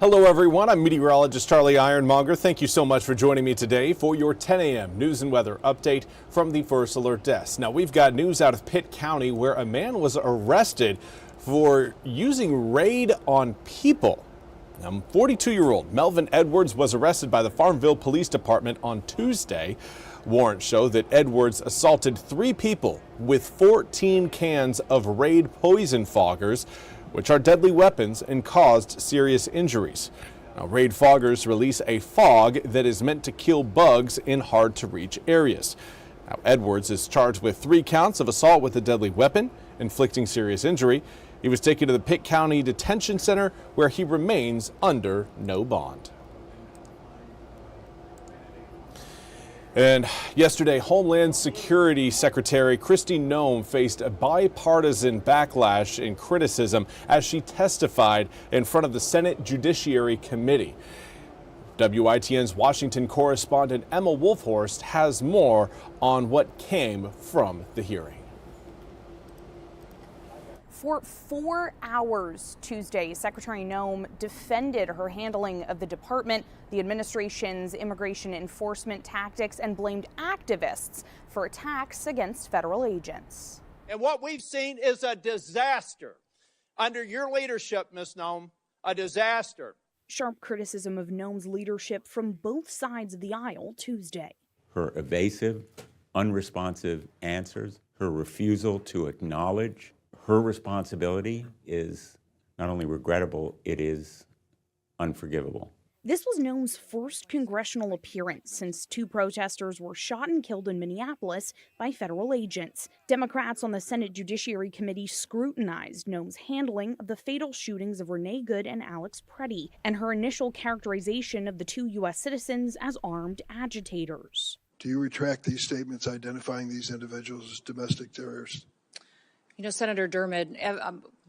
Hello everyone, I'm Meteorologist Charlie Ironmonger. Thank you so much for joining me today for your 10 a.m. news and weather update from the First Alert Desk. Now we've got news out of Pitt County where a man was arrested for using raid on people. Now 42-year-old Melvin Edwards was arrested by the Farmville Police Department on Tuesday. Warrants show that Edwards assaulted 3 people with 14 cans of raid poison foggers, which are deadly weapons, and caused serious injuries. Now, raid foggers release a fog that is meant to kill bugs in hard-to-reach areas. Now, Edwards is charged with 3 counts of assault with a deadly weapon, inflicting serious injury. He was taken to the Pitt County Detention Center, where he remains under no bond. And yesterday, Homeland Security Secretary Kristi Noem faced a bipartisan backlash and criticism as she testified in front of the Senate Judiciary Committee. WITN's Washington correspondent Emma Wolfhorst has more on what came from the hearing. For 4 hours Tuesday, Secretary Noem defended her handling of the department, the administration's immigration enforcement tactics, and blamed activists for attacks against federal agents. And what we've seen is a disaster. Under your leadership, Ms. Noem, a disaster. Sharp criticism of Noem's leadership from both sides of the aisle Tuesday. Her evasive, unresponsive answers, her refusal to acknowledge her responsibility is not only regrettable, it is unforgivable. This was Noem's first congressional appearance since 2 protesters were shot and killed in Minneapolis by federal agents. Democrats on the Senate Judiciary Committee scrutinized Noem's handling of the fatal shootings of Renee Good and Alex Preddy, and her initial characterization of the 2 U.S. citizens as armed agitators. Do you retract these statements identifying these individuals as domestic terrorists? You know, Senator Dermott,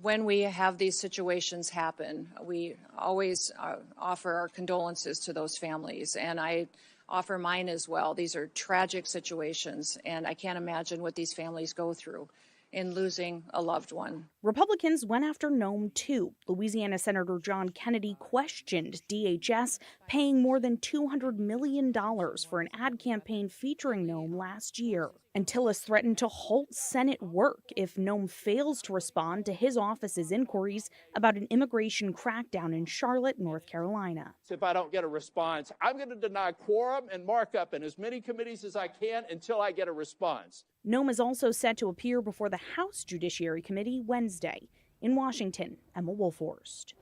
when we have these situations happen, we always offer our condolences to those families, and I offer mine as well. These are tragic situations, and I can't imagine what these families go through in losing a loved one. Republicans went after Noem, too. Louisiana Senator John Kennedy questioned DHS paying more than $200 million for an ad campaign featuring Noem last year. And Tillis threatened to halt Senate work if Noem fails to respond to his office's inquiries about an immigration crackdown in Charlotte, North Carolina. If I don't get a response, I'm going to deny quorum and markup in as many committees as I can until I get a response. Noem is also set to appear before the House Judiciary Committee Wednesday. In Washington, Emma Wolfhorst.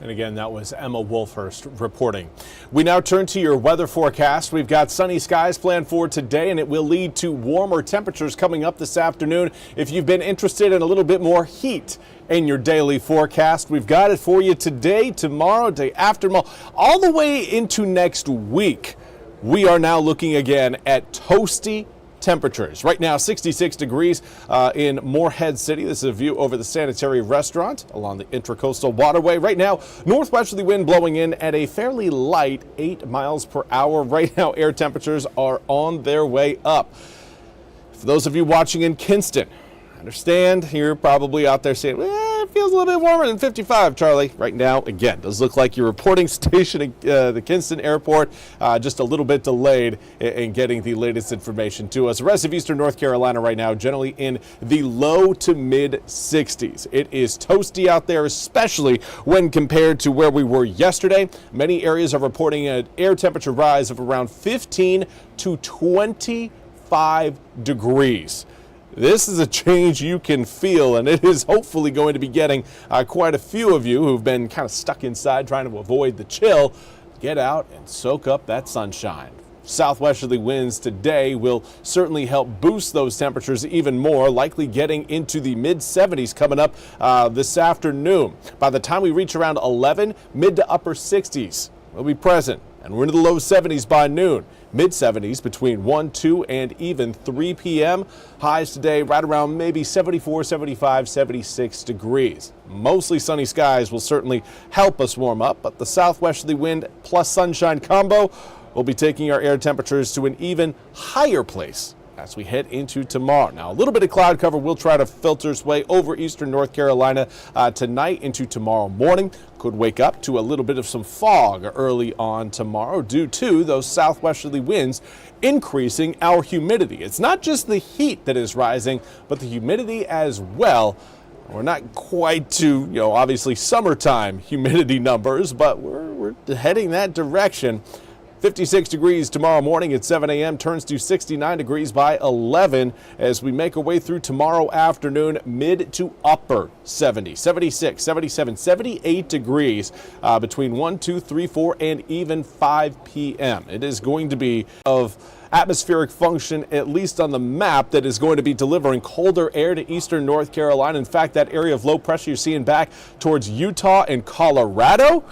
And again, that was Emma Wolfhorst reporting. We now turn to your weather forecast. We've got sunny skies planned for today, and it will lead to warmer temperatures coming up this afternoon. If you've been interested in a little bit more heat in your daily forecast, we've got it for you today, tomorrow, day after tomorrow, all the way into next week. We are now looking again at toasty temperatures. Right now, 66 degrees in Morehead City. This is a view over the Sanitary Restaurant along the Intracoastal Waterway. Right now, northwesterly wind blowing in at a fairly light 8 miles per hour. Right now, air temperatures are on their way up. For those of you watching in Kinston, I understand you're probably out there saying, well, it feels a little bit warmer than 55, Charlie. Right now, again, does look like your reporting station at the Kinston Airport, just a little bit delayed in getting the latest information to us. The rest of eastern North Carolina right now, generally in the low to mid 60s. It is toasty out there, especially when compared to where we were yesterday. Many areas are reporting an air temperature rise of around 15 to 25 degrees. This is a change you can feel, and it is hopefully going to be getting quite a few of you who've been kind of stuck inside trying to avoid the chill. Get out and soak up that sunshine. Southwesterly winds today will certainly help boost those temperatures even more, likely getting into the mid-70s coming up this afternoon. By the time we reach around 11, mid to upper 60s will be present, and we're into the low 70s by noon. Mid-70s between 1, 2, and even 3 p.m. Highs today right around maybe 74, 75, 76 degrees. Mostly sunny skies will certainly help us warm up, but the southwesterly wind plus sunshine combo will be taking our air temperatures to an even higher place as we head into tomorrow. Now, a little bit of cloud cover will try to filter its way over eastern North Carolina tonight into tomorrow morning. Could wake up to a little bit of some fog early on tomorrow due to those southwesterly winds increasing our humidity. It's not just the heat that is rising, but the humidity as well. We're not quite to, obviously summertime humidity numbers, but we're heading that direction. 56 degrees tomorrow morning at 7 a.m. turns to 69 degrees by 11 as we make our way through tomorrow afternoon, mid to upper 70, 76, 77, 78 degrees between 1, 2, 3, 4, and even 5 p.m. It is going to be of atmospheric function, at least on the map, that is going to be delivering colder air to eastern North Carolina. In fact, that area of low pressure you're seeing back towards Utah and Colorado,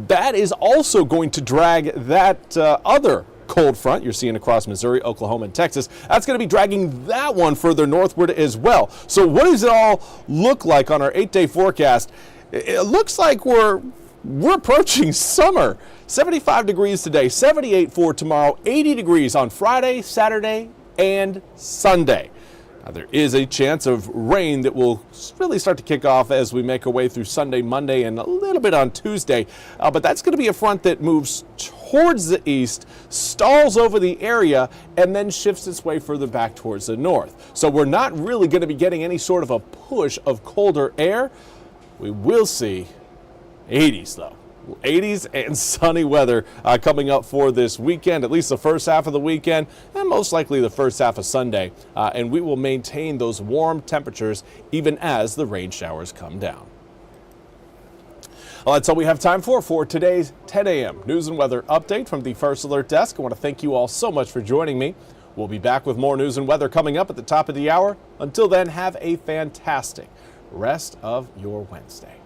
that is also going to drag that other cold front you're seeing across Missouri, Oklahoma, and Texas. That's going to be dragging that one further northward as well. So what does it all look like on our 8-day forecast? It looks like we're approaching summer. 75 degrees today, 78 for tomorrow, 80 degrees on Friday, Saturday, and Sunday. Now, there is a chance of rain that will really start to kick off as we make our way through Sunday, Monday, and a little bit on Tuesday. But that's going to be a front that moves towards the east, stalls over the area, and then shifts its way further back towards the north. So we're not really going to be getting any sort of a push of colder air. We will see 80s, though. 80s and sunny weather coming up for this weekend, at least the first half of the weekend, and most likely the first half of Sunday. And we will maintain those warm temperatures even as the rain showers come down. Well, that's all we have time for today's 10 a.m. news and weather update from the First Alert Desk. I want to thank you all so much for joining me. We'll be back with more news and weather coming up at the top of the hour. Until then, have a fantastic rest of your Wednesday.